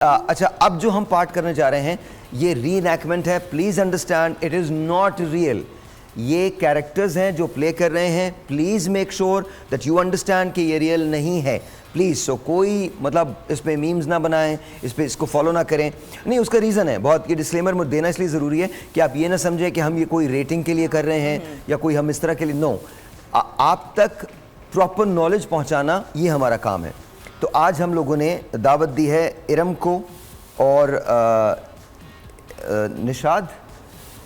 अच्छा, अब जो हम पार्ट करने जा रहे हैं ये री-इनैक्टमेंट है। Please understand it is not real. ये कैरेक्टर्स हैं जो प्ले कर रहे हैं। Please make sure that you understand कि ये रियल नहीं है। प्लीज़ सो कोई मतलब इस पर मीम्स ना बनाएं, इस पर इसको फॉलो ना करें। नहीं, उसका रीज़न है बहुत, ये डिस्क्लेमर मुझे देना इसलिए ज़रूरी है कि आप ये ना समझें कि हम ये कोई रेटिंग के लिए कर रहे हैं या कोई हम इस तरह के लिए। नो, आप तक प्रॉपर नॉलेज पहुँचाना ये हमारा काम है। तो आज हम लोगों ने दावत दी है इरम को और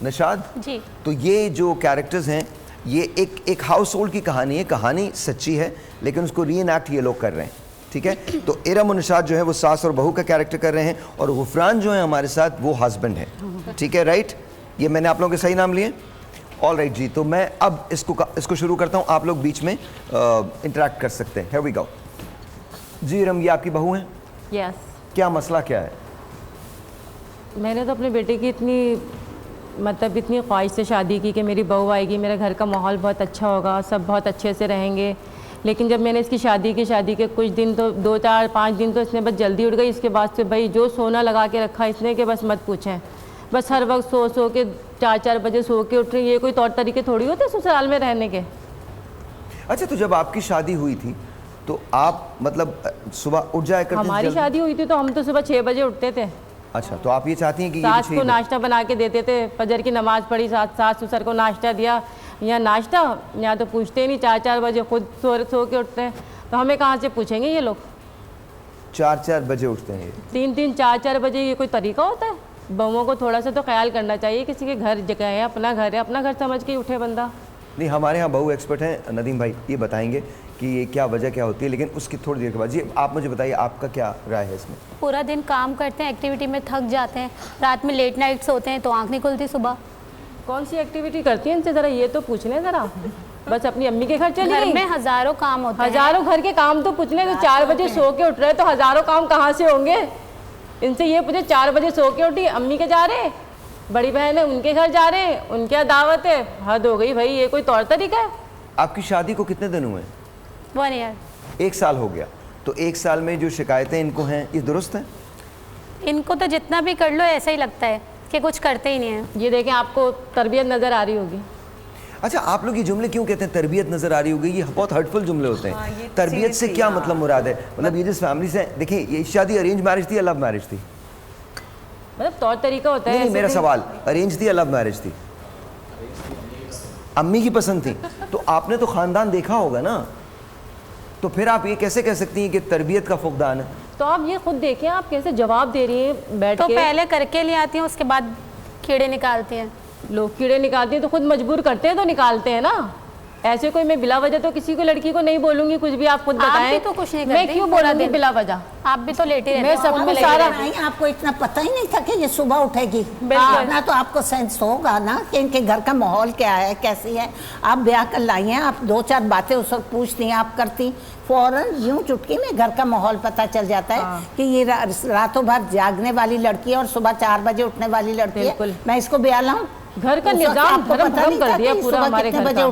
निशाद जी। तो ये जो कैरेक्टर्स हैं ये एक हाउस होल्ड की कहानी है। कहानी सच्ची है लेकिन उसको री-इनैक्ट ये लोग कर रहे हैं, ठीक है। तो इरम और निशाद जो है वो सास और बहू का कैरेक्टर कर रहे हैं और गुफरान जो है हमारे साथ वो हस्बैंड है, ठीक है, राइट। ये मैंने आप लोगों के सही नाम लिए, ऑल राइट जी। तो मैं अब इसको शुरू करता हूँ, आप लोग बीच में इंटरेक्ट कर सकते हैं। हियर वी गो जी। इरम, ये आपकी बहू हैं? यस। क्या मसला क्या है? मैंने तो अपने बेटे की इतनी ख्वाहिश से शादी की कि मेरी बहू आएगी, मेरे घर का माहौल बहुत अच्छा होगा, सब बहुत अच्छे से रहेंगे। लेकिन जब मैंने इसकी शादी के कुछ दिन तो 2, 4, 5 दिन तो इसने बस जल्दी उठ गई। इसके बाद से भाई जो सोना लगा के रखा इसने कि बस मत पूछें। बस हर वक्त सो के 4 बजे सो के उठ रही। ये कोई तौर तरीके थोड़ी होते ससुराल में रहने के। अच्छा, तो जब आपकी शादी हुई थी तो आप मतलब सुबह उठ जाया करते? हमारी शादी हुई थी तो हम तो सुबह 6 बजे उठते थे। अच्छा, तो आप ये चाहती हैं कि सास को नाश्ता बना के देते थे, फजर की नमाज पढ़ी, सास ससुर को नाश्ता दिया। या नाश्ता यहाँ तो पूछते ही नहीं, 4 बजे खुद सो के उठते हैं। तो हमें कहाँ से पूछेंगे ये लोग? 4 बजे उठते हैं? 3, 4 बजे ये कोई तरीका होता है? बहुओं को थोड़ा सा तो ख्याल करना चाहिए, किसी के घर जगह है, अपना घर है, अपना घर समझ के उठे बंदा। नहीं, हमारे यहाँ बहू एक्सपर्ट हैं, नदीम भाई ये बताएंगे कि ये क्या वजह क्या होती है, लेकिन उसकी थोड़ी देर के बाद। जी, आप मुझे बताइए आपका क्या राय है इसमें? पूरा दिन काम करते हैं, एक्टिविटी में थक जाते हैं, रात में लेट नाइट सोते हैं तो आँख नहीं खुलती सुबह। कौन सी एक्टिविटी करती है इनसे ज़रा ये तो पूछ लें ज़रा। बस अपनी अम्मी के घर चली गई। घर में हज़ारों काम होते हैं। हज़ारों घर के काम तो पूछ लें। तो 4 बजे सो के उठ रहे तो हज़ारों काम कहाँ से होंगे? इनसे ये पूछे 4 बजे सो के उठी, अम्मी के जा रहे, बड़ी बहन है उनके घर जा रहे हैं, उनके यहाँ दावत है। हद हो गई भाई, ये कोई तौर तरीका है? आपकी शादी को कितने दिन हुए? 1 ईयर। 1 साल हो गया। तो 1 साल में जो शिकायतें इनको हैं ये दुरुस्त हैं? इनको तो जितना भी कर लो ऐसा ही लगता है कि कुछ करते ही नहीं है। ये देखें, आपको तरबियत नज़र आ रही होगी। अच्छा, आप लोग ये जुमले क्यों कहते हैं तरबियत नज़र आ रही होगी? ये बहुत हर्टफुल जुमले होते हैं। तरबियत से क्या मतलब मुराद है? मतलब ये जिस फैमिली से, देखिए ये शादी अरेंज मैरिज थी या लव मैरिज थी? मतलब तौर तरीका होता है। नहीं, मेरा सवाल अरेंज थी या लव मैरिज थी? अम्मी की पसंद थी तो आपने तो ख़ानदान देखा होगा ना, तो फिर आप ये कैसे कह सकती हैं कि तरबियत का फुकदान है? तो आप ये खुद देखें, आप कैसे जवाब दे रही हैं बैठ तो के। पहले करके ले आती हैं, उसके बाद कीड़े निकालती हैं। लोग कीड़े निकालते हैं तो खुद मजबूर करते हैं तो निकालते हैं ना। ऐसे कोई मैं बिला वजह तो किसी को लड़की को नहीं बोलूंगी कुछ भी। आप खुद बताएं। आप भी तो कुछ नहीं करती। मैं क्यों बोलूंगी बिला वजह? आप भी तो लेटे रहते मैं सब कुछ सारा नहीं, आपको इतना पता ही नहीं था कि ये सुबह उठेगी। ना तो आपको सेंस होगा ना कि इनके घर का माहौल क्या है, कैसी है। आप ब्याह कर लाई हैं, आप 2-4 बातें उस वक्त पूछती हैं, आप करती, फौरन यूं चुटकी में घर का माहौल पता चल जाता है कि ये रातों भर जागने वाली लड़की है और सुबह 4 बजे उठने वाली लड़की है। मैं इसको ब्याह लाऊं? घर का निजाम पता नहीं कर दिया पूरा हमारे घर का। बजे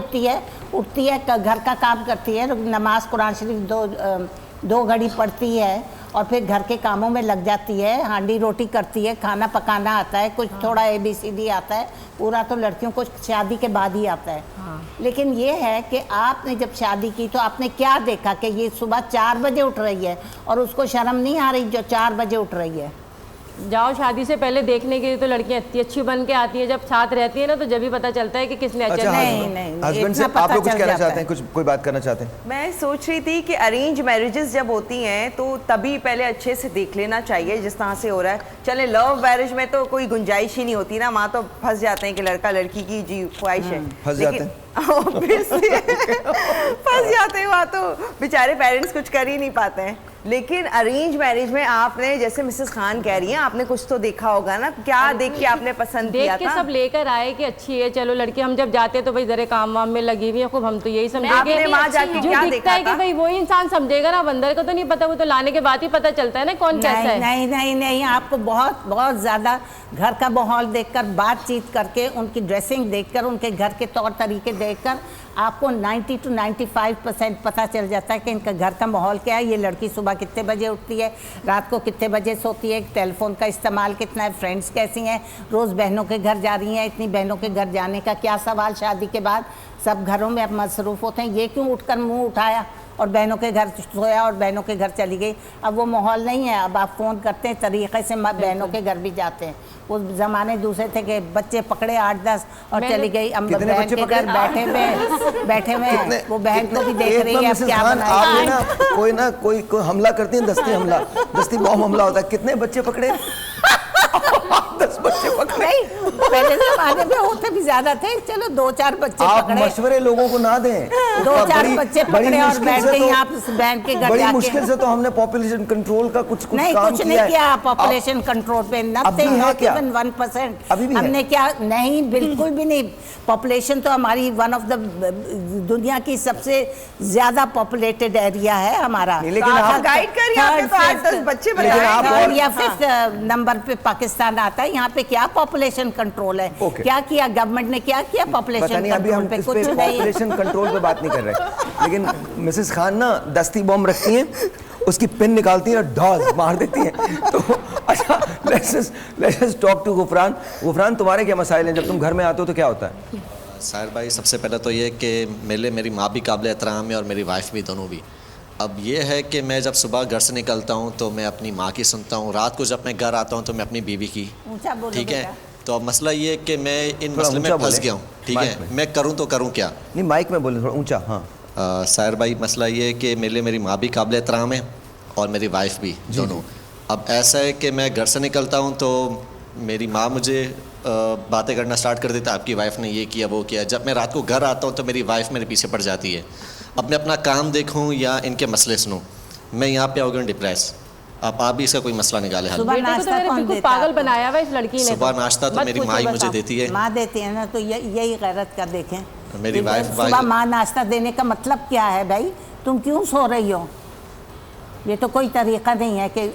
उठती है, घर का काम करती है, नमाज कुरान शरीफ 2 घड़ी पढ़ती है और फिर घर के कामों में लग जाती है, हांडी रोटी करती है, खाना पकाना आता है, कुछ थोड़ा ABCD आता है। पूरा तो लड़कियों को शादी के बाद ही आता है। लेकिन ये है कि आपने जब शादी की तो आपने क्या देखा कि ये सुबह 4 बजे उठ रही है और उसको शर्म नहीं आ रही जो 4 बजे उठ रही है? जाओ शादी से पहले देखने के लिए तो लड़कियां इतनी अच्छी बन के आती है, जब साथ रहती है ना तो जब भी पता चलता है कि किसने अच्छा। हस्बैंड से आप लोग कुछ कहना चाहते हैं? कुछ कोई बात करना चाहते हैं? मैं सोच रही थी कि अरेंज मैरिजेस जब होती हैं तो तभी पहले अच्छे से देख लेना चाहिए जिस तरह से हो रहा है। चले लव मैरिज में तो कोई गुंजाइश ही नहीं होती ना, वहाँ तो फंस जाते हैं कि लड़का लड़की की जी ख्वाहिश है, फंस जाते हैं फंस जाते हैं। वहाँ तो बेचारे पेरेंट्स कुछ कर ही नहीं पाते हैं। लेकिन अरेंज मैरिज में आपने, जैसे मिसेस खान कह रही हैं, आपने कुछ तो देखा होगा ना, क्या देख के आपने पसंद किया था? देख के सब लेकर आए कि अच्छी है, चलो लड़की। हम जब जाते तो भाई जरे काम वाम में लगी हुई है खूब, हम तो यही समझेंगे वहाँ जाके क्या देखा है कि भाई वही इंसान समझेगा ना, बंदर को तो नहीं पता, वो तो लाने के बाद ही पता चलता है ना कौन कैसा है। नहीं नहीं नहीं, आपको बहुत ज़्यादा घर का माहौल देखकर, बातचीत करके, उनकी ड्रेसिंग देखकर, उनके घर के तौर तरीके देखकर आपको 90 to 95% पता चल जाता है कि इनका घर का माहौल क्या है, ये लड़की सुबह कितने बजे उठती है, रात को कितने बजे सोती है, टेलीफोन का इस्तेमाल कितना है, फ्रेंड्स कैसी हैं, रोज़ बहनों के घर जा रही हैं, इतनी बहनों के घर जाने का क्या सवाल। शादी के बाद सब घरों में अब मसरूफ़ होते हैं, ये क्यों उठकर मुँह उठाया और बहनों के घर सोया और बहनों के घर चली गई। अब वो माहौल नहीं है, अब आप फ़ोन करते हैं तरीक़े से, बहनों के घर भी जाते हैं। वो ज़माने दूसरे थे कि बच्चे पकड़े 8-10 और चली गई, अब बहन के घर बैठे हुए वो बहन को भी देख रही है अब क्या आपने ना कोई हमला करती है, दस्ती बॉम्ब हमला होता है, कितने बच्चे पकड़े? 10 बच्चे पकड़े। नहीं, पहले ज़माने में होते भी ज्यादा थे, चलो 2-4 बच्चे आप मशवरे लोगों को ना दें। 2-4 बच्चे पकड़े और बैठ गई आप बैंक के घर बड़ी जाके। मुश्किल से तो हमने पॉपुलेशन कंट्रोल का कुछ काम नहीं किया पॉपुलेशन कंट्रोल पे, नथिंग, नॉट इवन 1%। अभी भी हमने क्या, नहीं बिल्कुल भी नहीं। पॉपुलेशन तो हमारी वन ऑफ द दुनिया की सबसे ज्यादा पॉपुलेटेड एरिया है हमारा। लेकिन आप गाइड कर यहाँ पे तो 8-10 बच्चे बताए या 5th नंबर पे पाकिस्तान आता है। यहाँ पे क्या पॉपुलेशन कंट्रोल है? क्या किया गवर्नमेंट ने, क्या किया पॉपुलेशन कंट्रोल पे? कुछ नहीं। पॉपुलेशन कंट्रोल पे बात नहीं कर रहे, लेकिन मिसेस खान ना दस्ती बॉम्ब रखती हैं, उसकी पिन निकालती हैं और डॉज मार देती हैं। तो अच्छा, let's talk to Gufran. Gufran, तुम्हारे क्या मसाइल हैं? जब तुम घर में आते हो तो क्या होता है? साहिर भाई, सबसे पहले तो ये कि मेरी माँ भी काबिल एहतराम है और मेरी वाइफ भी, दोनों भी। अब ये है कि मैं जब सुबह घर से निकलता हूँ तो मैं अपनी माँ की सुनता हूँ, रात को जब मैं घर आता हूँ तो मैं अपनी बीवी की। ठीक है, तो अब मसला ये है कि मैं इन मसले में फंस गया हूँ। ठीक है, मैं करूँ तो करूँ क्या? नहीं, माइक में बोले, थोड़ा ऊंचा। हाँ साहिर भाई, मसला ये है कि मेरी माँ भी काबिल एहतराम है और मेरी वाइफ भी, दोनों। अब ऐसा है कि मैं घर से निकलता हूँ तो मेरी माँ मुझे बातें करना स्टार्ट कर देता है, आपकी वाइफ ने ये किया वो किया। जब मैं रात को घर आता हूँ तो मेरी वाइफ मेरे पीछे पड़ जाती है। अब मैं अपना काम देखूँ या इनके मसले सुनूँ, मैं यहाँ पे हो गया डिप्रेस। अब आप भी इसका कोई मसला निकाले हल। सुबह नाश्ता कौन देता है? पागल बनाया हुआ इस लड़की ने। सुबह नाश्ता तो मेरी माँ ही मुझे देती है। माँ देती है ना, तो यही गैरत कर देखें। मेरी वाइफ सुबह माँ नाश्ता देने का मतलब क्या है भाई? तुम क्यों सो रही हो? ये तो कोई तरीक़ा नहीं है कि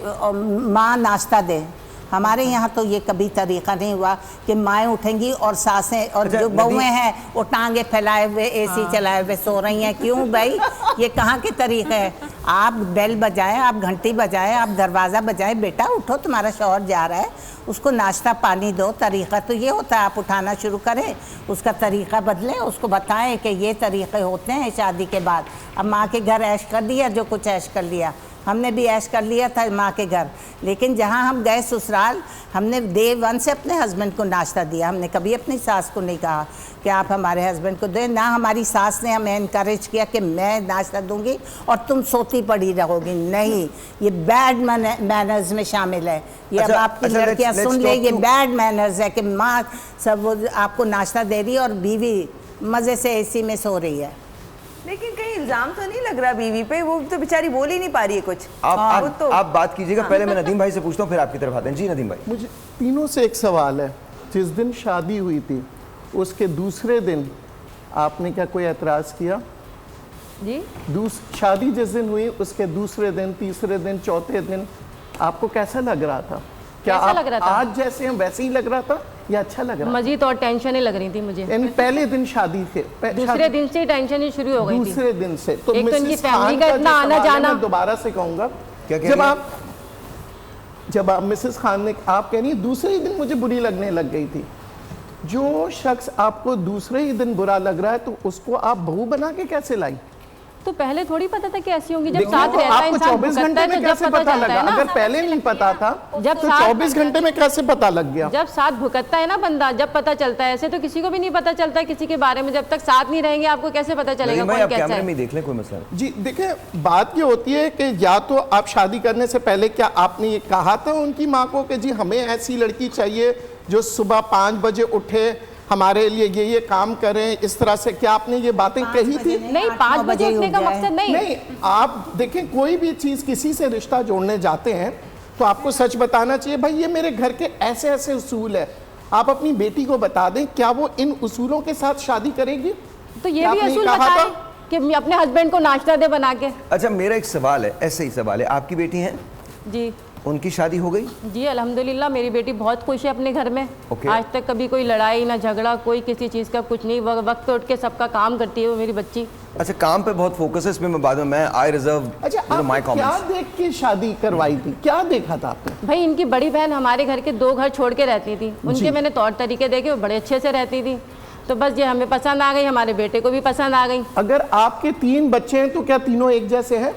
माँ नाश्ता दे। हमारे यहाँ तो ये कभी तरीक़ा नहीं हुआ कि माएँ उठेंगी और सासें और जो बहुएँ हैं वो टांगे फैलाए हुए एसी चलाए हुए सो रही हैं। क्यों भाई, ये कहाँ के तरीक़े हैं? आप बेल बजाएं, आप घंटी बजाएं, आप दरवाज़ा बजाएं, बेटा उठो, तुम्हारा शौहर जा रहा है, उसको नाश्ता पानी दो। तरीक़ा तो ये होता है, आप उठाना शुरू करें, उसका तरीक़ा बदलें, उसको बताएं कि ये तरीक़े होते हैं शादी के बाद। अब माँ के घर ऐश कर दिया, जो कुछ ऐश कर लिया, हमने भी ऐश कर लिया था माँ के घर। लेकिन जहाँ हम गए ससुराल, हमने डे 1 से अपने हस्बैंड को नाश्ता दिया। हमने कभी अपनी सास को नहीं कहा कि आप हमारे हस्बैंड को दें, ना हमारी सास ने हमें इनकरेज किया कि मैं नाश्ता दूंगी और तुम सोती पड़ी रहोगी। नहीं, ये बैड मैनर्स में शामिल है। ये अब आपकी लड़कियाँ सुन ले, ये बैड मैनर्स है कि माँ सब आपको नाश्ता दे रही है और बीवी मज़े से एसी में सो रही है। लेकिन कहीं इल्जाम तो नहीं लग रहा बीवी पे? वो तो बेचारी बोल ही नहीं पा रही है कुछ। आप बात कीजिएगा। पहले मैं नदीम भाई से पूछता हूँ, फिर आपकी तरफ आते हैं। जी नदीम भाई, मुझे तीनों से एक सवाल है। जिस दिन शादी हुई थी उसके दूसरे दिन आपने क्या कोई एतराज़ किया? जी, शादी जिस दिन हुई उसके दूसरे दिन, तीसरे दिन, चौथे दिन आपको कैसा लग रहा था? क्या कैसा आप लग रहा था? आज जैसे हैं वैसे ही लग रहा था या अच्छा लग रहा था? मजीद और टेंशन ही लग रही थी मुझे। यानी पहले दिन शादी के दूसरे दिन से टेंशन ही शुरू हो गई थी। दूसरे दिन से तो एक तो इनकी मिसेस फैमिली खान का जो इतना आना सवाल है, जाना। मैं दोबारा से कहूँगा, जब आप मिसेस खान ने, आप कह रही है दूसरे ही दिन मुझे बुरी लगने लग गई थी। जो शख्स आपको दूसरे ही दिन बुरा लग रहा है तो उसको आप बहू बना के कैसे लाई? तो पहले थोड़ी पता था कि ऐसी होंगी। जब देखो, साथ रहता है आपको इंसान 24 भुगतता घंटे है में तो जब कैसे पता पता चलता लगा? है ना। अगर पहले नहीं पता था जब तो साथ 24 घंटे में कैसे पता लग गया? जब साथ भुगतता है ना बंदा, जब पता चलता है। ऐसे तो किसी को भी नहीं पता चलता किसी के बारे में। जब तक साथ नहीं रहेंगे आपको कैसे पता चलेगा नदीम भाई, कौन आप कैसा कैमरे है? में देख लें, कोई मसला नहीं। जी देखें, बात ये होती है कि या तो आप शादी करने से पहले क्या आपने ये कहा था उनकी माँ को कि जी हमें ऐसी लड़की चाहिए जो सुबह 5 बजे उठे, हमारे लिए ये काम करें, इस तरह से? क्या आपने ये बातें कही थी? नहीं, 5 बजे उठने का मकसद नहीं, आप देखें कोई भी चीज़ किसी से रिश्ता जोड़ने जाते हैं तो आपको सच बताना चाहिए। भाई ये मेरे घर के ऐसे ऐसे उसूल है, आप अपनी बेटी को बता दें, क्या वो इन उसूलों के साथ शादी करेगी? तो ये भी असूल बताएं कि अपने हस्बैंड को नाश्ता दे बना के। अच्छा, मेरा एक सवाल है, ऐसे ही सवाल है, आपकी बेटी है? जी। उनकी शादी हो गई? जी अल्हम्दुलिल्लाह, मेरी बेटी बहुत खुश है अपने घर में। Okay. आज तक कभी कोई लड़ाई ना झगड़ा, कोई किसी चीज़ का कुछ नहीं। वक्त पे उठ के सबका काम करती है वो मेरी बच्ची। अच्छा, काम पे बहुत फोकस है, इसमें मैं बाद में आई रिजर्व अच्छा, माय आपने क्या कमेंट्स। देख के शादी करवाई थी, क्या देखा था आपने? भाई इनकी बड़ी बहन हमारे घर के 2 घर छोड़ के रहती थी, उनके मैंने तौर तरीके देखे, वो बड़े अच्छे से रहती थी। तो बस ये हमें पसंद आ गई, हमारे बेटे को भी पसंद आ गई। अगर आपके 3 बच्चे हैं तो क्या तीनों एक जैसे हैं?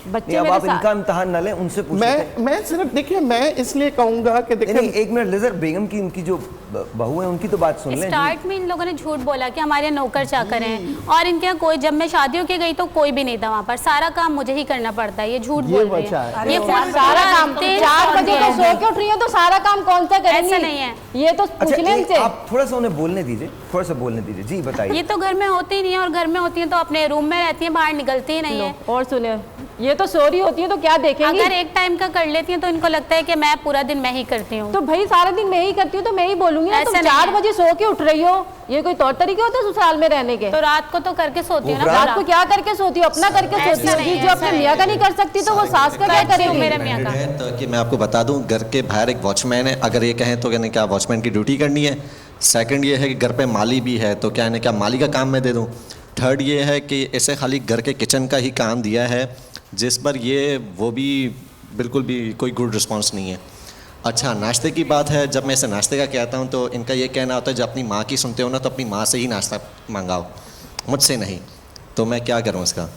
बच्चे अब मेरे आप साथ इनका इम्तिहान न लें, उनसे पूछ लेते हैं। मैं सिर्फ देखिए, मैं इसलिए कहूंगा कि नहीं, देखिए, एक मिनट, लिजर बेगम की इनकी जो बहू है उनकी तो बात सुन लें। स्टार्ट में इन लोगों ने झूठ बोला कि हमारे यहाँ नौकर चाकर हैं, और इनके यहाँ कोई, जब मैं शादियों के गई तो कोई भी नहीं था वहाँ पर, सारा काम मुझे ही करना पड़ता है। ये झूठ बोल रही वजह है। है। ये सारा काम 4 बजे तो सो के उठ रही हो, तो सारा काम कौन सा करेंगी? ऐसा नहीं है। ये तो पूछ लें इनसे। आप थोड़ा सा उन्हें बोलने दीजिए, थोड़ा सा बोलने दीजिए। जी बताइए। ये तो घर में होती ही नहीं है, और घर में होती है तो अपने रूम में रहती है, बाहर निकलती ही नहीं है। और सुने, ये तो सो रही होती है तो क्या देखेंगी? अगर एक टाइम का कर लेती है तो इनको लगता है कि मैं पूरा दिन मैं ही करती हूँ। तो भाई सारा दिन मैं ही करती हूँ तो मैं ही बोलूंगी ना। तुम ऐसा नहीं 4 है। बजे सो के उठ रही हो, ये कोई तौर तरीके होते हैं ससुराल में रहने के? तो रात को तो करके सोती हूँ ना। रात को क्या करके सोती हो? अपना करके ऐसा सोती हो नहीं जी। है, जो अपने ऐसा मियाँ का नहीं कर सकती तो वो सास का क्या करती हूँ करेगी? मेरे मियाँ का। है तो कि मैं आपको बता दूं, घर के बाहर एक वॉचमैन है, अगर ये कहें तो यानी क्या वॉचमैन की ड्यूटी करनी है। सेकंड ये है कि घर पे माली भी है, तो क्या यानी क्या माली का काम मैं दे दूं। थर्ड ये है कि इसे खाली घर के किचन का ही काम दिया है, जिस पर ये वो भी बिल्कुल भी कोई गुड रिस्पॉन्स नहीं है। अच्छा, नाश्ते की बात है, जब मैं इसे नाश्ते का कहता हूँ तो इनका ये कहना होता है जब अपनी माँ की सुनते हो ना तो अपनी माँ से ही नाश्ता मंगाओ, मुझसे नहीं। तो मैं क्या करूँ इसका?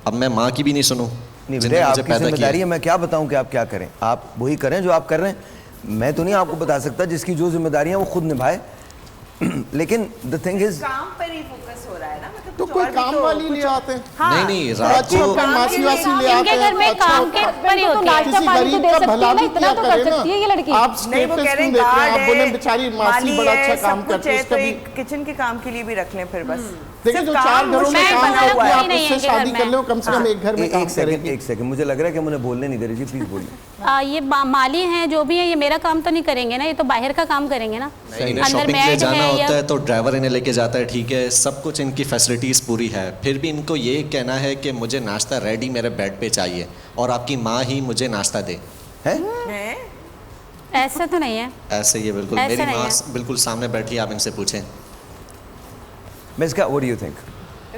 अब मैं माँ की भी नहीं सुनूँ नहीं जिन्होंने बेटे, मुझे आपकी पैदा जिम्मेदारी किया। है, मैं क्या बताऊं कि आप क्या करें। आप वही करें जो आप कर रहे हैं। मैं तो नहीं आपको बता सकता, जिसकी जो जिम्मेदारी है वो खुद निभाए। लेकिन द थिंग इज, काम पर ही फोकस हो रहा है ना, मतलब तो कुछ कोई और भी काम तो वाली कुछ ले आते हैं। नहीं नहीं, रात अच्छा, को फिर मासी वासी ले आते इनके हैं। घर में अच्छा काम के पर ही होती है। नाश्ता किसी पानी तो गरीब दे का सकती भला है ना, भी इतना किया तो करे कर ना। सकती है ये लड़की। आप नहीं, वो स्टेटस कह रहे क्यों हैं देते हैं? गार्ड आप बोले है, बेचारी मासी माली बड़ा है, अच्छा काम सब कुछ करती है, है, उसका तो भी एक किचन के काम के लिए भी रख लें फिर बस। देखिए, जो सिर्फ 4 काम घरों में मुश्किल काम बना करती हुआ है, है। आप नहीं है उससे इनके घर शादी में। कर लो, कम से कम एक घर में काम करेगी। एक सेकंड, मुझे लग रहा है कि मुझे बोलने नहीं दे रही। जी प्लीज बोलिए। ये माली हैं जो भी है, ये मेरा काम तो नहीं करेंगे ना, ये तो बाहर का काम करेंगे ना। इन्हें अंदर शॉपिंग के लिए मैड जाना है होता या है तो ड्राइवर इन्हें लेके जाता है, ठीक है, सब कुछ इनकी फैसिलिटीज़ पूरी है, फिर भी इनको ये कहना है कि मुझे नाश्ता रेडी मेरे बेड पे चाहिए और आपकी माँ ही मुझे नाश्ता दे। हैं? हैं? ऐसा तो नहीं है। ऐसे ये बिल्कुल, ऐसा मेरी नहीं माँ है। बिल्कुल सामने बैठी है, आप इनसे पूछें। मिस का, what do you think?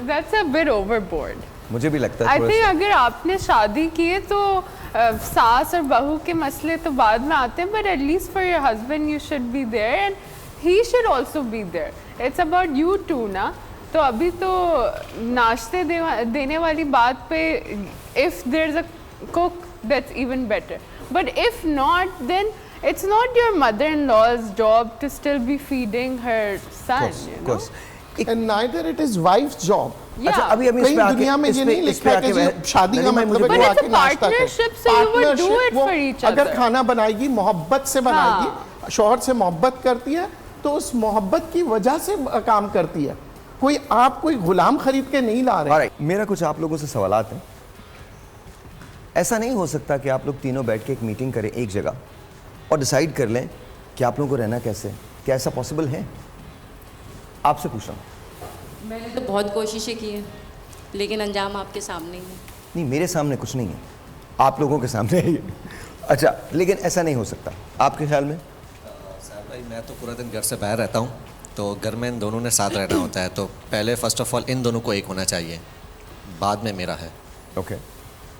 That's a bit overboard. मुझे भी लगता है आई थोड़ा थिंक सा। अगर आपने शादी की है तो सास और बहू के मसले तो बाद में आते हैं, but at least for your husband you should be there and he should also be there. It's about you too ना। तो अभी तो नाश्ते देने वाली बात पे, if there is a cook that's even better, but if not then it's not your mother-in-law's job to still be feeding her son, you know? And neither it is wife's job. अच्छा, अभी इस कहीं पे आके, दुनिया में इस ये पे- नहीं इस पे लिखा है कि आके जी शादी का नदीम भाई, मतलब है मुझे कि वो But it's आके a नाश्ता करे। partnership, so you would do Partnership, it वो for each अगर other. खाना बनाएगी, मोहब्बत से बनाएगी, शौहर से मोहब्बत करती है तो उस मोहब्बत की वजह से काम करती है। कोई आप कोई गुलाम खरीद के नहीं ला रहे। Alright, मेरा कुछ आप लोगों से सवालात हैं। ऐसा नहीं हो सकता कि आप लोग तीनों बैठ के एक मीटिंग करें एक जगह और डिसाइड कर लें कि आप लोगों को रहना कैसे है? क्या ऐसा पॉसिबल है? आपसे पूछ रहा हूँ। मैंने तो बहुत कोशिशें की हैं, लेकिन अंजाम आपके सामने ही है। नहीं, मेरे सामने कुछ नहीं है, आप लोगों के सामने है ये। अच्छा, लेकिन ऐसा नहीं हो सकता आपके ख्याल में? साहब भाई, मैं तो पूरा दिन घर से बाहर रहता हूँ, तो घर में इन दोनों ने साथ रहना होता है, तो पहले फर्स्ट ऑफ ऑल इन दोनों को एक होना चाहिए, बाद में मेरा है। ओके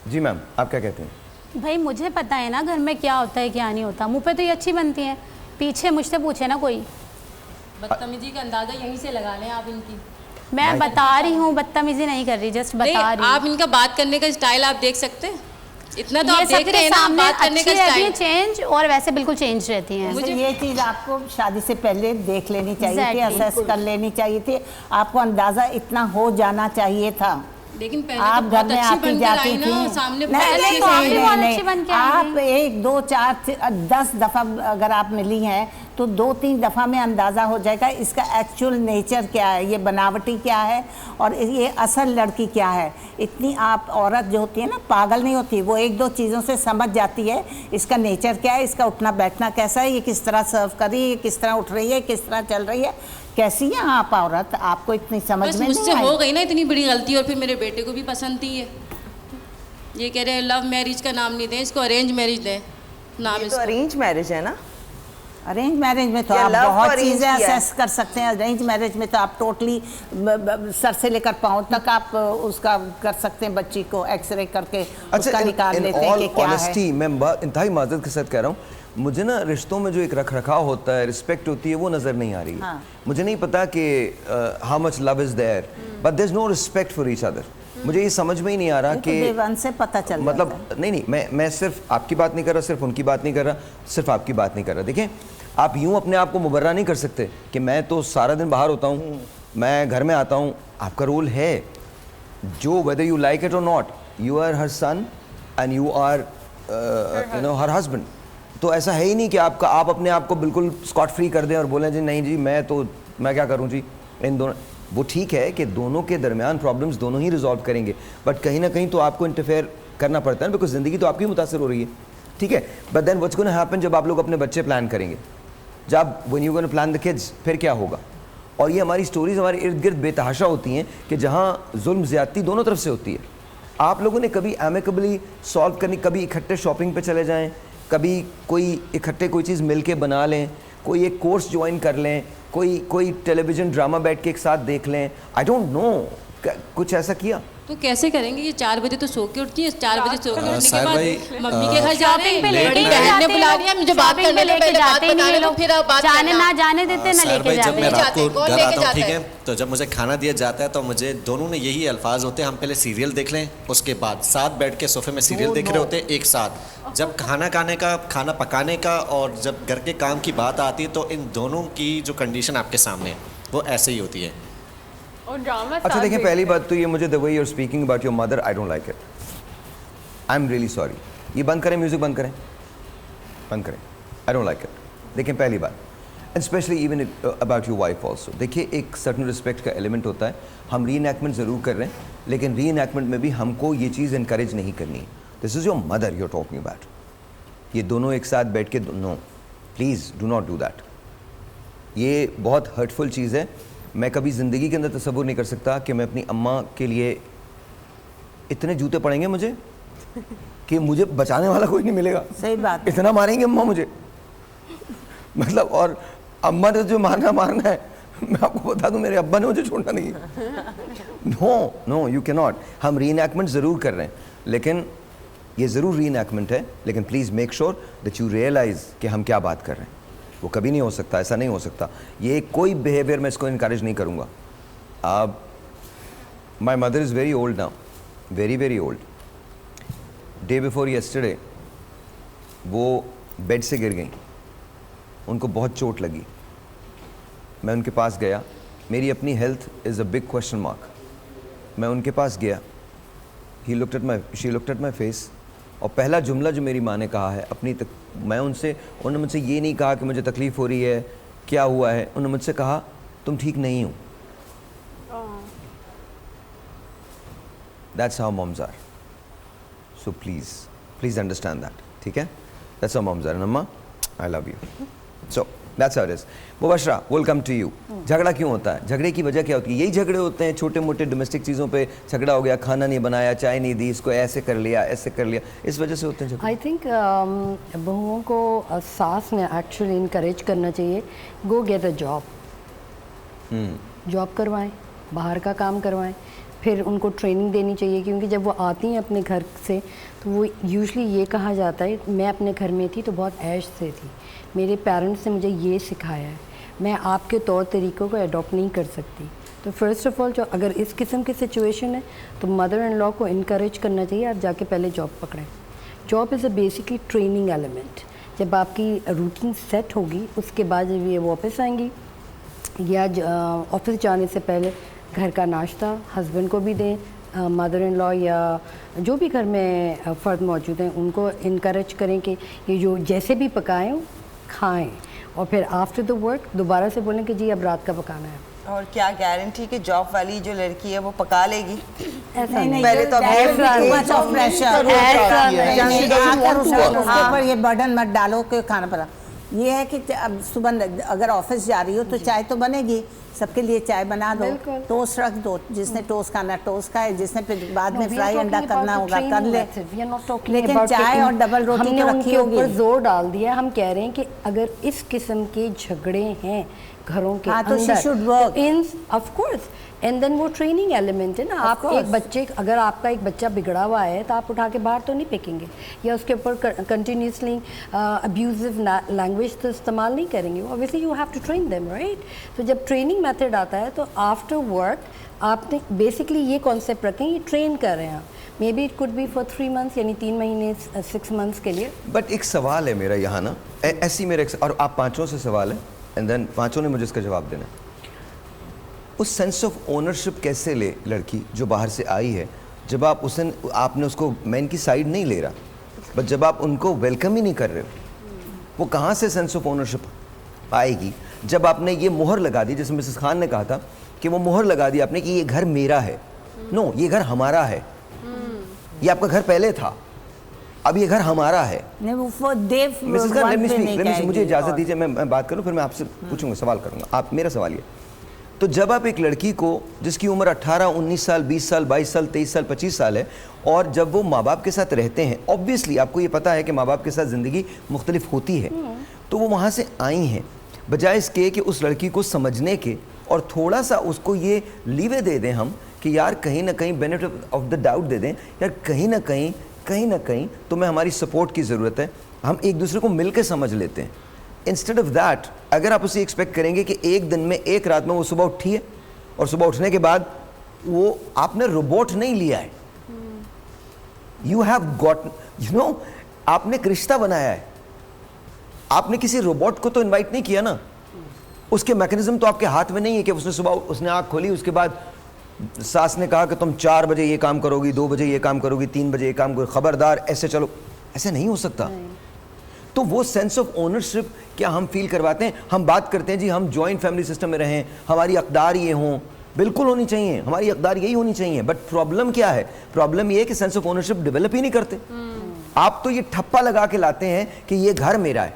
जी मैम, आप क्या कहते हैं? भाई मुझे पता है ना घर में क्या होता है क्या नहीं होता। मुंह पे तो ये अच्छी बनती है, पीछे मुझसे पूछे ना कोई। बदतमीजी का अंदाजा यहीं से लगा लें आप इनकी। मैं बता रही हूँ, बदतमीजी नहीं कर रही, जस्ट नहीं, बता रही हूँ। आप इनका बात करने का स्टाइल आप देख सकते हैं, इतना तो ये आप देख सबके रहे हैं ना, सामने बात करने का अच्छी रहती है स्टाइल। चेंज, और वैसे बिल्कुल चेंज रहती हैं। मुझे ये चीज़ आपको शादी से पहले देख लेनी चाहिए थी, Exactly. असेस कर लेनी चाहिए थी, आपको अंदाज़ा इतना हो जाना चाहिए था। लेकिन पहले आप तो घर बहुत में अच्छी आती बन के जाती आई थी। ना, सामने नहीं, बहुत पहले अच्छे तो से आप आई। भी बहुत अच्छी बन के आई आप 1, 2, 4, 10 दफ़ा अगर आप मिली हैं तो 2-3 दफ़ा में अंदाज़ा हो जाएगा इसका एक्चुअल नेचर क्या है, ये बनावटी क्या है और ये असल लड़की क्या है। इतनी आप औरत जो होती है ना, पागल नहीं होती, वो 1-2 चीज़ों से समझ जाती है इसका नेचर क्या है, इसका उठना बैठना कैसा है, ये किस तरह सर्व कर रही है, ये किस तरह उठ रही है, किस तरह चल रही है, कैसी है आप औरत, आपको इतनी समझ बस में मुझसे नहीं हो आई। गई ना इतनी बड़ी गलती, और फिर मेरे बेटे को भी पसंद थी ये। ये कह रहे हैं लव मैरिज का नाम नहीं दें, इसको अरेंज मैरिज दें नाम ये तो इसको। अरेंज मैरिज है ना? अरेंज मैरिज में तो या आप love बहुत को arrange चीज़ें किया है। असेस कर सकते हैं। अरेंज मैरिज में तो आप टोटली सर से लेकर पाँव तक आप उसका कर सकते हैं, बच्ची को एक्सरे करके उसका निकाल लेते हैं कि क्या है। मैं इंतहाई माजरत के साथ कह रहा हूँ, मुझे ना रिश्तों में जो एक रख रखाव होता है, रिस्पेक्ट होती है, वो नज़र नहीं आ रही है। हाँ। मुझे नहीं पता कि how much love is there, but there is no respect for each other. मुझे ये समझ में ही नहीं आ रहा कि देवान से पता चल मतलब नहीं, मैं सिर्फ आपकी बात नहीं कर रहा, सिर्फ उनकी बात नहीं कर रहा, सिर्फ आपकी बात नहीं कर रहा। देखें, आप यूं अपने आप को मुबर्रा नहीं कर सकते कि मैं तो सारा दिन बाहर होता हूं, मैं घर में आता हूं। आपका रोल है जो, वेदर यू लाइक इट और not, you are her son and you are you know her husband. तो ऐसा है ही नहीं कि आप अपने आप को बिल्कुल स्कॉट फ्री कर दें और बोलें जी नहीं जी मैं क्या करूं जी। इन दोनों, वो ठीक है कि दोनों के दरमियान प्रॉब्लम्स दोनों ही रिजॉल्व करेंगे, बट कहीं ना कहीं तो आपको इंटरफेयर करना पड़ता है, बिकॉज ज़िंदगी तो आपकी मुतासर हो रही है, ठीक है। But then what's gonna happen जब आप लोग अपने बच्चे प्लान करेंगे, जब when you gonna plan the kids, फिर क्या होगा? और ये हमारी स्टोरीज हमारे इर्द गिर्द बेतहाशा होती हैं कि जहाँ जुल्म ज़्यादती दोनों तरफ से होती है। आप लोगों ने कभी एमिकेबली सॉल्व करनी, कभी इकट्ठे शॉपिंग पे चले जाएं, कभी कोई इकट्ठे कोई चीज़ मिल के बना लें, कोई एक कोर्स ज्वाइन कर लें, कोई टेलीविज़न ड्रामा बैठ के एक साथ देख लें। आई डोंट नो, कुछ ऐसा किया? तो कैसे करेंगे? ये 4 बजे तो सो के उठती है, 4 बजे सो के उठने के साहिर बाद भाई, मम्मी के घर जा रहे हैं, शॉपिंग पे बड़ी लेके बहन ने जाते बुला हैं लिया, लोग, मुझे बात शॉपिंग करने पे दो, लेके पहले बात जाते ही बना नहीं लो, लोग, फिर आप बात जाने करना। ना जाने देते ना साहिर लेके भाई, जब जाते मैं हैं। रात को कौन घर लेके आता हूँ, जाता ठीक है? है, तो जब मुझे खाना दिया जाता है तो मुझे दोनों ने यही अल्फाज होते हैं, हम पहले सीरियल देख लें, उसके बाद साथ बैठ के सोफे में सीरियल देख रहे होते हैं एक साथ। जब खाना पकाने का और जब घर के काम की बात आती है तो इन दोनों की जो कंडीशन आपके सामने है वो ऐसे ही होती है। और ड्रामा अच्छा देखें, पहली बात तो ये, मुझे the way you are speaking about your mother, I don't like it. I am really sorry. ये बंद करें, म्यूजिक बंद करें, बंद करें। I don't like it. देखें, पहली बात, and specially even about your wife also, देखिए एक सर्टन रिस्पेक्ट का एलिमेंट होता है। हम री इनैक्टमेंट ज़रूर कर रहे हैं, लेकिन री इनैक्टमेंट में भी हमको ये चीज़ इनकरेज नहीं करनी है। This is your mother you are talking about. ये दोनों एक साथ बैठ के, no please do not do that. ये बहुत हर्टफुल चीज़ है। मैं कभी ज़िंदगी के अंदर तसव्वुर नहीं कर सकता कि मैं अपनी अम्मा के लिए इतने जूते पड़ेंगे मुझे कि मुझे बचाने वाला कोई नहीं मिलेगा। सही बात। इतना मारेंगे अम्मा मुझे, मतलब, और अम्मा ने जो मारना है, मैं आपको बता दूं, मेरे अब्बा ने मुझे छोड़ना नहीं है। No you can not. हम री इनैक्टमेंट ज़रूर कर रहे हैं, लेकिन ये ज़रूर री इनैक्टमेंट है, लेकिन please make sure that you realise कि हम क्या बात कर रहे हैं। वो कभी नहीं हो सकता, ऐसा नहीं हो सकता। ये कोई बिहेवियर मैं इसको इनकरेज नहीं करूँगा। अब my mother is very old now, very very old. Day before yesterday वो बेड से गिर गई, उनको बहुत चोट लगी। मैं उनके पास गया, मेरी अपनी health is a big question mark. मैं उनके पास गया, she looked at my face, और पहला जुमला जो मेरी माँ ने कहा है उन्होंने मुझसे ये नहीं कहा कि मुझे तकलीफ़ हो रही है, क्या हुआ है। उन्होंने मुझसे कहा तुम ठीक नहीं हो। That's how moms are, so please understand that, ठीक है? That's how moms are. अम्मा, I love you. So that's how it is. Mubashra, will come to you. झगड़ा क्यों होता है? झगड़े की वजह क्या होती है? यही झगड़े होते हैं, छोटे मोटे डोमेस्टिक चीज़ों पे झगड़ा हो गया, खाना नहीं बनाया, चाय नहीं दी, इसको ऐसे कर लिया, इस वजह से होते हैं झगड़े। आई थिंक बहुओं को सास ने एक्चुअली इनकरेज करना चाहिए, गो गेट अ जॉब, जॉब करवाएं, बाहर का काम करवाएं, फिर उनको ट्रेनिंग देनी चाहिए, क्योंकि जब वो आती हैं अपने घर से तो वो यूजुअली ये कहा जाता है, मैं अपने घर में थी तो बहुत ऐश से थी, मेरे पेरेंट्स ने मुझे ये सिखाया है, मैं आपके तौर तरीक़ों को अडॉप्ट नहीं कर सकती। तो फर्स्ट ऑफ ऑल, जो अगर इस किस्म की सिचुएशन है तो मदर इन लॉ को इनकरेज करना चाहिए, आप जाके पहले जॉब पकड़ें। Job is a basically training element. जब आपकी रूटीन सेट होगी उसके बाद जब ये वापस आएंगी, या ऑफिस जाने से पहले घर का नाश्ता हस्बैंड को भी दें, मदर इन लॉ या जो भी घर में फ़र्द मौजूद हैं उनको इनकरेज करें कि ये जो जैसे भी पकाएं खाएं, और फिर आफ्टर द वर्क दोबारा से बोलें कि जी अब रात का पकाना है। और क्या गारंटी कि जॉब वाली जो लड़की है वो पका लेगी? ऐसा नहीं, पहले तो उसके ऊपर ये बर्डन मत डालो कि खाना पका। ये है कि अब सुबह अगर ऑफिस जा रही हो तो चाय तो बनेगी, सबके लिए चाय बना दो, टोस्ट रख दो, जिसने टोस्ट खाना टोस्ट खाए, जिसने फिर बाद में फ्राई अंडा करना होगा कर ले। लेकिन चाय और डबल रोटी तो रखी होगी। ऊपर जोर डाल दिया, हम कह रहे हैं कि अगर इस किस्म के झगड़े हैं घरों के अंदर, इन ऑफ कोर्स, एंड देन वो ट्रेनिंग एलिमेंट है ना। आप एक बच्चे, अगर आपका एक बच्चा बिगड़ा हुआ है तो आप उठा के बाहर तो नहीं फेंकेंगे, या उसके ऊपर कंटिन्यूसली अब्यूजिव लैंग्वेज तो इस्तेमाल नहीं करेंगे। Obviously you have to train them, right. तो जब ट्रेनिंग मेथड आता है तो आफ्टर वर्क आपने बेसिकली ये कॉन्सेप्ट रखें, ये ट्रेन कर रहे हैं आप। Maybe it could be for 3 months, यानी 3 महीने 6 months के लिए। बट एक सवाल है मेरा यहाँ ना, ऐसी मेरे, और आप पाँचों से सवाल है एंड देन पाँचों ने मुझे इसका जवाब देना है। उस सेंस ऑफ ओनरशिप कैसे ले लड़की जो बाहर से आई है, जब आप आपने उसको मैन की साइड नहीं ले रहा, बट जब आप उनको वेलकम ही नहीं कर रहे हो, वो कहाँ से सेंस ऑफ ओनरशिप आएगी? जब आपने ये मोहर लगा दी, जैसे मिसेस खान ने कहा था कि वो मोहर लगा दी आपने कि ये घर मेरा है। नो, ये घर हमारा है। ये आपका घर पहले था, अब ये घर हमारा है। मिसेस खान, मुझे इजाज़त दीजिए, मैं बात करूँ, फिर मैं आपसे पूछूंगा, सवाल करूँगा। आप मेरा सवाल ये, तो जब आप एक लड़की को जिसकी उम्र 18, 19 साल, 20 साल, 22 साल, 23 साल, 25 साल है, और जब वो माँ बाप के साथ रहते हैं, ऑब्वियसली आपको ये पता है कि माँ बाप के साथ ज़िंदगी मुख्तलिफ होती है, तो वो वहाँ से आई हैं, बजाय इसके कि उस लड़की को समझने के और थोड़ा सा उसको ये लीवे दे दें हम कि यार कहीं ना कहीं बेनिफिट ऑफ द डाउट दे दें, यार कहीं ना कहीं तुम्हें हमारी सपोर्ट की ज़रूरत है, हम एक दूसरे को मिल के समझ लेते हैं। इंस्टेड ऑफ दैट, अगर आप उसे एक्सपेक्ट करेंगे कि एक दिन में, एक रात में वो सुबह उठी है और सुबह उठने के बाद वो, आपने रोबोट नहीं लिया है, you have got, you know, आपने एक रिश्ता बनाया है, आपने किसी रोबोट को तो इनवाइट नहीं किया ना। उसके मैकेनिज्म तो आपके हाथ में नहीं है कि उसने सुबह उसने आँख खोली, उसके बाद सास ने कहा कि तुम 4 बजे ये काम करोगी, 2 बजे ये काम करोगी, 3 बजे ये काम करोगी, खबरदार ऐसे चलो, ऐसे नहीं हो सकता। तो वो सेंस ऑफ ओनरशिप क्या हम फील करवाते हैं? हम बात करते हैं जी हम जॉइंट फैमिली सिस्टम में रहें, हमारी अक़दार ये हों, बिल्कुल होनी चाहिए, हमारी अक़दार यही होनी चाहिए, बट प्रॉब्लम क्या है? प्रॉब्लम ये है कि सेंस ऑफ ओनरशिप डेवलप ही नहीं करते। आप तो ये ठप्पा लगा के लाते हैं कि ये घर मेरा है,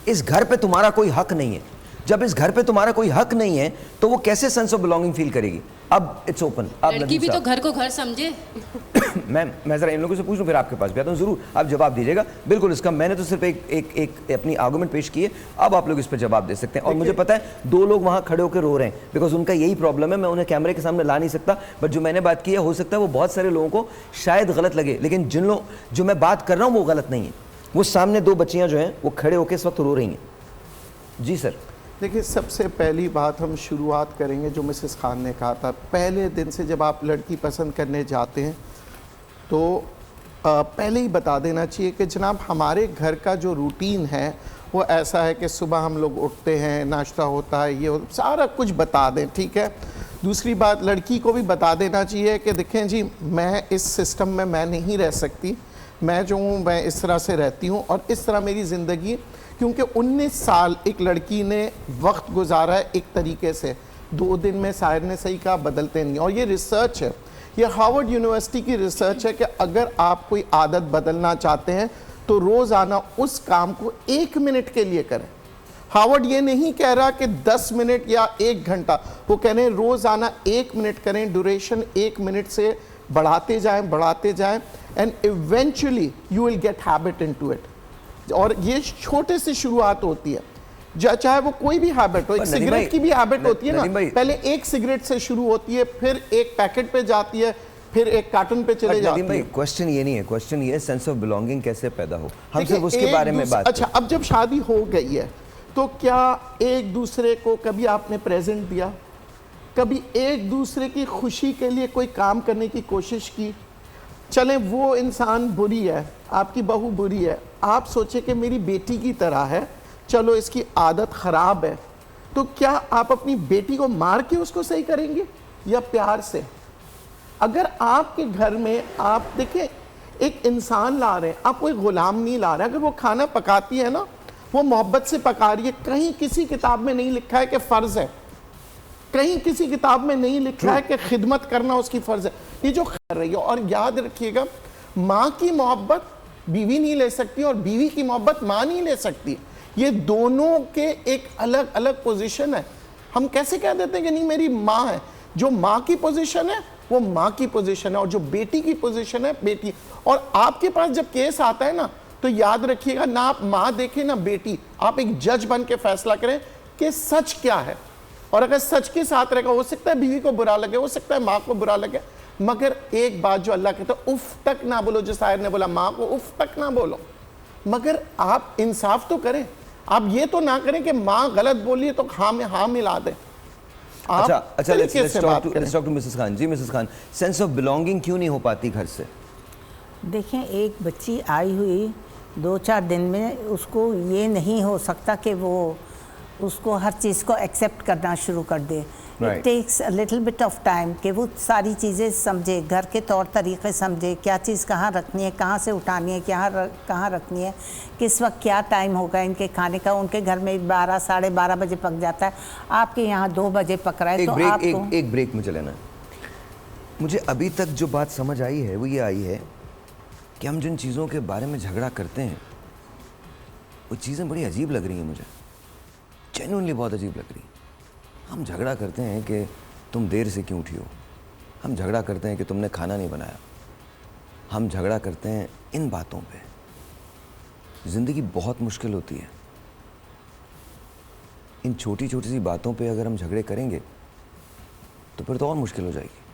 इस घर पे तुम्हारा कोई हक नहीं है। जब इस घर पे तुम्हारा कोई हक नहीं है तो वो कैसे सेंस ऑफ बिलोंगिंग फील करेगी? अब इट्स ओपन। लड़की भी तो घर को घर समझे। मैं जरा इन लोगों से पूछ लूँ, फिर आपके पास भी आता हूँ, जरूर आप जवाब दीजिएगा। बिल्कुल, इसका मैंने तो सिर्फ एक अपनी आर्गुमेंट पेश की है, अब आप लोग इस पर जवाब दे सकते हैं। और मुझे पता है 2 लोग वहाँ खड़े होकर रो रहे हैं, बिकॉज उनका यही प्रॉब्लम है, मैं उन्हें कैमरे के सामने ला नहीं सकता, बट जो मैंने बात की है, हो सकता है वो बहुत सारे लोगों को शायद गलत लगे, लेकिन जो मैं बात कर रहा हूँ वो गलत नहीं है। वो सामने 2 बच्चियाँ जो हैं वो खड़े होकर इस वक्त रो रही हैं। जी सर। देखिए, सबसे पहली बात हम शुरुआत करेंगे जो मिसेस खान ने कहा था, पहले दिन से जब आप लड़की पसंद करने जाते हैं तो पहले ही बता देना चाहिए कि जनाब हमारे घर का जो रूटीन है वो ऐसा है कि सुबह हम लोग उठते हैं, नाश्ता होता है, ये सारा कुछ बता दें, ठीक है। दूसरी बात, लड़की को भी बता देना चाहिए कि देखें जी, मैं इस सिस्टम में मैं नहीं रह सकती, मैं जो हूँ मैं इस तरह से रहती हूँ और इस तरह मेरी ज़िंदगी, क्योंकि 19 साल एक लड़की ने वक्त गुजारा है एक तरीके से, 2 दिन में शायर ने सही कहा बदलते नहीं। और ये रिसर्च है, ये हार्वर्ड यूनिवर्सिटी की रिसर्च है कि अगर आप कोई आदत बदलना चाहते हैं तो रोज़ाना उस काम को 1 मिनट के लिए करें। हार्वर्ड ये नहीं कह रहा कि 10 मिनट या 1 घंटा, वो कह रहे हैं रोज़ाना 1 मिनट करें, ड्यूरेशन 1 मिनट से बढ़ाते जाएं and eventually you will get habit into it. और ये छोटे से शुरुआत होती है, चाहे वो कोई भी हैबिट हो, एक सिगरेट की भी हैबिट होती है ना, पहले 1 सिगरेट से शुरू होती है, फिर 1 पैकेट पे जाती है, फिर 1 कार्टन पे चले जाती है। क्वेश्चन ये नहीं है, क्वेश्चन ये सेंस ऑफ बिलोंगिंग कैसे पैदा हो, हम सिर्फ उसके बारे में बात। अच्छा, अब जब शादी हो गई है तो क्या एक दूसरे को कभी आपने प्रेजेंट दिया, कभी एक दूसरे की खुशी के लिए कोई काम करने की कोशिश की? चलें वो इंसान बुरी है, आपकी बहू बुरी है, आप सोचे कि मेरी बेटी की तरह है, चलो इसकी आदत ख़राब है, तो क्या आप अपनी बेटी को मार के उसको सही करेंगे या प्यार से? अगर आपके घर में आप देखें एक इंसान ला रहे हैं, आप कोई गुलाम नहीं ला रहे, अगर वो खाना पकाती है ना, वो मोहब्बत से पका रही है। कहीं किसी किताब में नहीं लिखा है कि फ़र्ज़ है, कहीं किसी किताब में नहीं लिखा है कि खिदमत करना उसकी फ़र्ज़ है, ये जो कर रही है। और याद रखिएगा, माँ की मोहब्बत बीवी नहीं ले सकती और बीवी की मोहब्बत माँ नहीं ले सकती। ये दोनों के एक अलग अलग पोजीशन है। हम कैसे कह देते हैं कि नहीं मेरी माँ है? जो माँ की पोजीशन है वो माँ की पोजीशन है, और जो बेटी की पोजीशन है बेटी। और आपके पास जब केस आता है ना, तो याद रखिएगा ना आप माँ देखें ना बेटी, आप एक जज बन के फैसला करें कि सच क्या है। और अगर सच के साथ रहेगा, हो सकता है बीवी को बुरा लगे, हो सकता है माँ को बुरा लगे, मगर एक बात जो अल्लाह कहता है, उफ तक ना बोलो। जो शायर ने बोला माँ को उफ तक ना बोलो, मगर आप इंसाफ तो करें। आप ये तो ना करें कि माँ गलत बोली है तो हाँ में हाँ मिला दें। अच्छा, let's talk to Mrs Khan. जी Mrs Khan, sense of belonging क्यों नहीं हो पाती घर से? देखें, एक बच्ची आई हुई 2-4 दिन में, उसको ये नहीं हो सकता कि वो उसको हर चीज़ को एक्सेप्ट करना शुरू कर दे। It takes a little bit of time कि वो सारी चीज़ें समझे, घर के तौर तरीक़े समझे, क्या चीज़ कहाँ रखनी है, कहाँ से उठानी है, कहाँ रखनी है, किस वक्त क्या टाइम होगा इनके खाने का। उनके घर में 12 साढ़े 12 बजे पक जाता है, आपके यहाँ 2 बजे पक रहा है। तो एक ब्रेक में चले ना। मुझे अभी तक जो बात समझ आई है वो ये आई है कि हम जिन चीज़ों के बारे में झगड़ा करते हैं वो चीज़ें बड़ी अजीब लग रही हैं मुझे, जेन्युइनली बहुत अजीब लग रही है। हम झगड़ा करते हैं कि तुम देर से क्यों उठी हो, हम झगड़ा करते हैं कि तुमने खाना नहीं बनाया, हम झगड़ा करते हैं इन बातों पे। ज़िंदगी बहुत मुश्किल होती है, इन छोटी छोटी सी बातों पे अगर हम झगड़े करेंगे तो फिर तो और मुश्किल हो जाएगी।